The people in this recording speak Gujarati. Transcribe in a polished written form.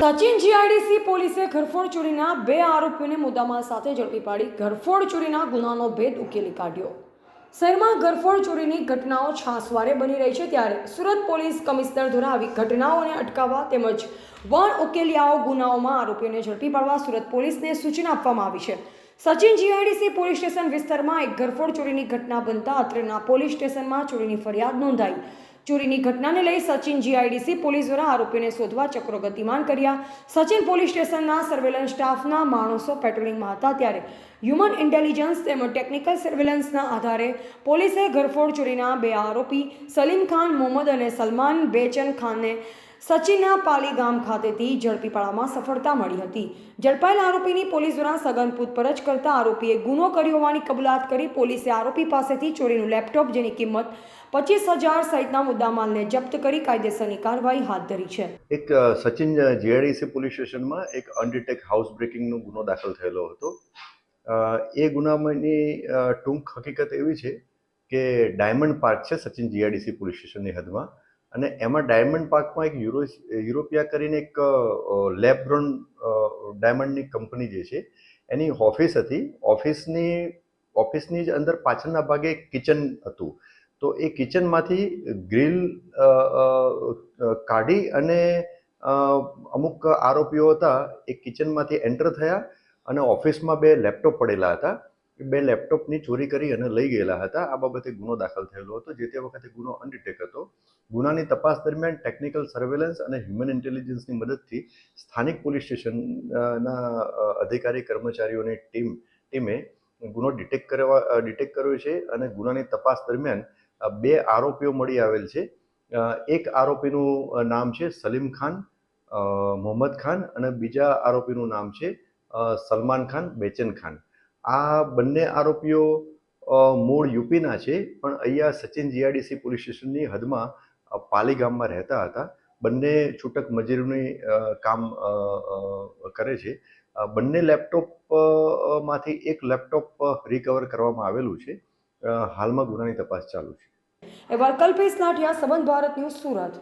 સચિન જીઆઈડીસી પોલીસે ઘરફોડ ચોરીના 2 આરોપીઓને મુદ્દામાલ સાથે ઝડપી પાડી ઘરફોડ ચોરીના ગુનાનો ભેદ ઉકેલી કાઢ્યો। શહેરમાં ઘરફોડ ચોરીની ઘટનાઓ છાસવારે બની રહી છે, ત્યારે સુરત પોલીસ કમિશનર દ્વારા આવી ઘટનાઓને અટકાવવા તેમજ વણ ઉકેલિયાઓ ગુનાઓમાં આરોપીઓને ઝડપી પાડવા સુરત પોલીસને સૂચના આપવામાં આવી છે। સચિન જીઆઈડીસી પોલીસ સ્ટેશન વિસ્તારમાં એક ઘરફોડ ચોરીની ઘટના બનતા અત્રેના પોલીસ સ્ટેશનમાં ચોરીની ફરિયાદ નોંધાઈ। ચોરીની ઘટનાને લઈ સચિન જીઆઈડીસી પોલીસ દ્વારા આરોપીઓને શોધવા ચક્રો ગતિમાન કર્યા। સચિન પોલીસ સ્ટેશનના સર્વેલન્સ સ્ટાફના માણસો પેટ્રોલિંગમાં હતા, ત્યારે હ્યુમન ઇન્ટેલિજન્સ તેમજ ટેકનિકલ સર્વેલન્સના આધારે પોલીસે ઘરફોડ ચોરીના 2 આરોપી સલીમ ખાન મોહમ્મદ અને સલમાન બેચન ખાનને સચિનના પાલી ગામ ખાતેથી ઝડપી પાડવામાં સફળતા મળી હતી। ઝડપાયેલા આરોપીની પોલીસ દ્વારા સઘન પૂછપરછ કરતા આરોપીએ ગુનો કર્યો હોવાની કબૂલાત કરી પોલીસે આરોપી પાસેથી ચોરીનું લેપટોપ, જેની કિંમત 25,000 સહિતના મુદ્દામાલને જપ્ત કરી કાયદેસરની કાર્યવાહી હાથ ધરી છે। એક સચિન જીઆઈડીસી પોલીસ સ્ટેશનમાં એક અનડિટેક હાઉસ બ્રેકિંગનો ગુનો દાખલ થયેલો હતો। એ ગુનામાંની ટૂંક હકીકત એવી છે કે ડાયમંડ પાર્ક છે સચિન જીઆઈડીસી પોલીસ સ્ટેશનની હદમાં, અને એમાં ડાયમંડ પાર્કમાં એક યુરોપિયા કરીને એક લેબ્રોન ડાયમંડની કંપની જે છે એની ઓફિસ હતી। ઓફિસની જ અંદર પાછળના ભાગે એક કિચન હતું। તો એ કિચનમાંથી ગ્રીલ કાઢી અને અમુક આરોપીઓ હતા એ કિચનમાંથી એન્ટર થયા અને ઓફિસમાં 2 લેપટોપ પડેલા હતા, એ 2 લેપટોપની ચોરી કરી અને લઈ ગયેલા હતા। આ બાબતે ગુનો દાખલ થયેલો હતો, જે તે વખતે ગુનો અનડિટેક હતો। ગુનાની તપાસ દરમિયાન ટેકનિકલ સર્વેલન્સ અને હ્યુમન ઇન્ટેલિજન્સની મદદથી સ્થાનિક પોલીસ સ્ટેશનના અધિકારી કર્મચારીઓની ટીમે ગુનો ડિટેક્ટ કર્યો છે અને ગુનાની તપાસ દરમિયાન 2 આરોપીઓ મળી આવેલ છે। એક આરોપીનું નામ છે સલીમ ખાન મોહમ્મદ ખાન અને બીજા આરોપીનું નામ છે સલમાન ખાન બેચન ખાન। આ બંને આરોપીઓ મૂળ યુપીના છે, પણ અહીંયા સચિન જીઆઈડીસી પોલીસ સ્ટેશનની હદમાં પાલી ગામમાં રહેતા હતા। બંને છૂટક મજૂરીનું કામ કરે છે। બંને લેપટોપમાંથી એક લેપટોપ રિકવર કરવામાં આવેલું છે। હાલમાં ગુનાની તપાસ ચાલુ છે। કલ્પેશ લાઠિયા, સંબંધ ભારત ન્યૂઝ, સુરત।